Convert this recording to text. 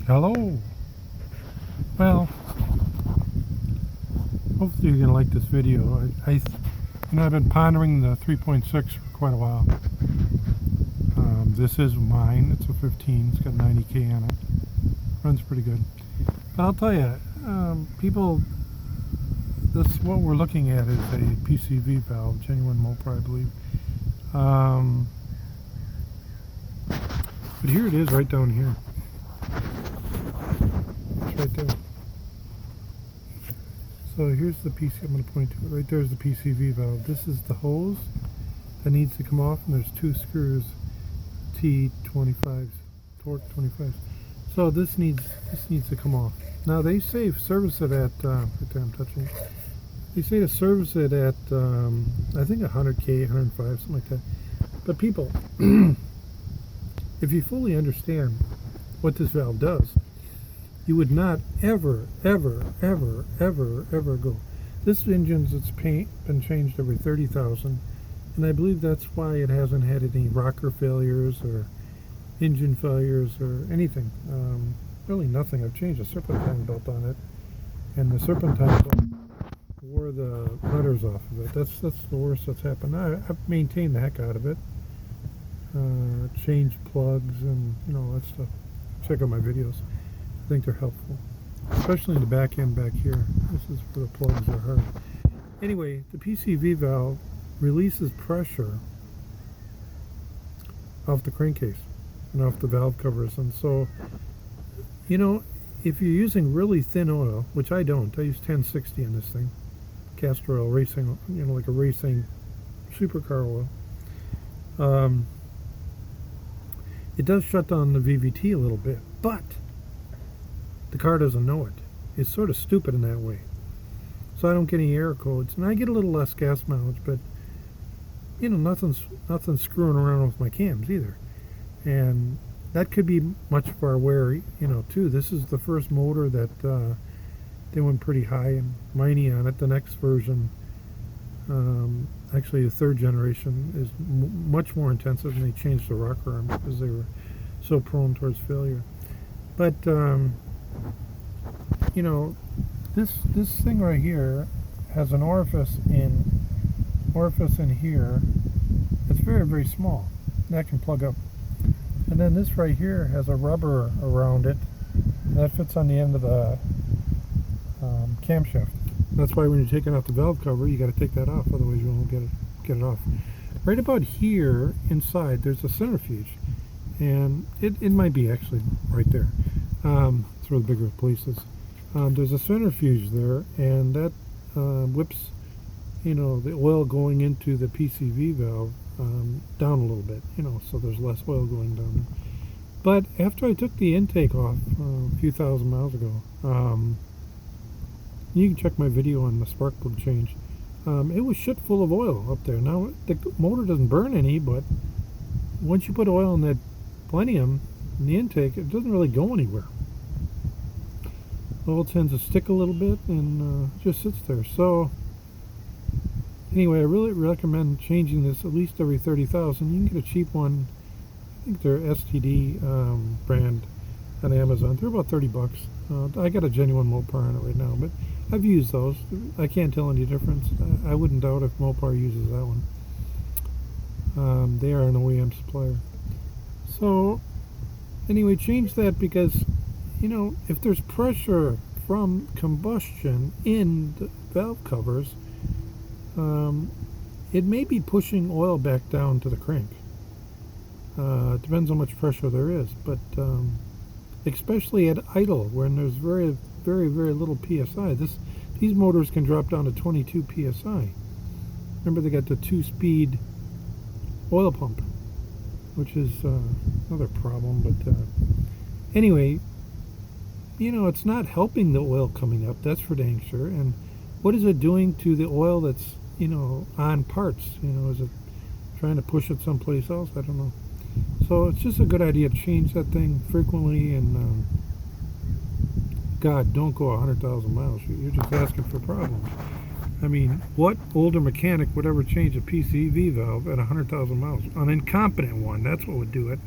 Hello. Well, hopefully you're gonna like this video. I've been pondering the 3.6 for quite a while. This is mine. It's a 15. It's got 90K on it. Runs pretty good. But I'll tell you, people, what we're looking at is a PCV valve, genuine Mopar, I believe. But here it is, right down here. It's right there. So here's the PC. I'm going to point to it. Right there's the PCV valve. This is the hose that needs to come off, and there's two screws, T25s, torque 25s. So this needs to come off. Now they say service it at right there. I'm touching it. They say to service it at I think 100K, 105, something like that. But people, if you fully understand what this valve does, you would not ever go. This engine's been changed every 30,000, and I believe that's why it hasn't had any rocker failures or engine failures or anything. Really nothing. I've changed the serpentine belt on it, and the serpentine belt wore the letters off of it. That's the worst that's happened. I've maintained the heck out of it. Changed plugs and all that stuff. Check out my videos. I think they're helpful, especially in the back end back here. This is where the plugs are hard. Anyway, the PCV valve releases pressure off the crankcase and off the valve covers, and so if you're using really thin oil, which I don't, I use 1060 on this thing, castor oil, racing, like a racing supercar oil. It does shut down the VVT a little bit, but the car doesn't know it. It's sort of stupid in that way. So I don't get any error codes, and I get a little less gas mileage, but nothing's screwing around with my cams either. And that could be much of our wear, too. This is the first motor that they went pretty high and mighty on it. The next version, actually the third generation, is much more intensive, and they changed the rocker arm because they were so prone towards failure. But this thing right here has an orifice in here. It's very, very small. That can plug up. And then this right here has a rubber around it, and that fits on the end of the camshaft. That's why when you're taking off the valve cover, you got to take that off, otherwise you won't get it off. Right about here inside, there's a centrifuge, and it might be actually right there. It's where the bigger place is. There's a centrifuge there, and that whips, the oil going into the PCV valve down a little bit, so there's less oil going down there. But after I took the intake off a few thousand miles ago, you can check my video on the spark plug change. It was shit full of oil up there. Now the motor doesn't burn any, but once you put oil in that Plenum in the intake, it doesn't really go anywhere. Oil tends to stick a little bit and just sits there. So anyway, I really recommend changing this at least every 30,000. You can get a cheap one. I think they're STD brand on Amazon. They're about 30 bucks. I got a genuine Mopar on it right now, but I've used those. I can't tell any difference. I wouldn't doubt if Mopar uses that one. They are an OEM supplier. So anyway, change that because if there's pressure from combustion in the valve covers, it may be pushing oil back down to the crank. It depends how much pressure there is, but especially at idle, when there's very, very, very little PSI. These motors can drop down to 22 PSI. Remember, they got the 2-speed oil pump, which is another problem. But anyway, it's not helping the oil coming up, that's for dang sure. And what is it doing to the oil that's on parts? Is it trying to push it someplace else? I don't know. So it's just a good idea to change that thing frequently, and God, don't go 100,000 miles. You're just asking for problems. I mean, what older mechanic would ever change a PCV valve at 100,000 miles? An incompetent one, that's what would do it.